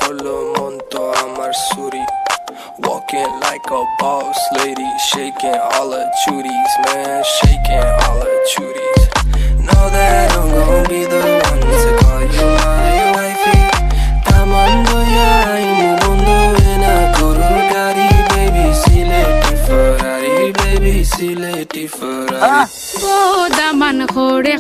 holo monto amar suri. Walking like a boss lady, shaking all her chuties, man, shaking all her chuties. Know that I'm gon' be the one to call you my wifey. Tamando ya ini mundo ena kurur gari, baby sileti Ferrari, baby sileti Ferrari. O Daman খোড়ে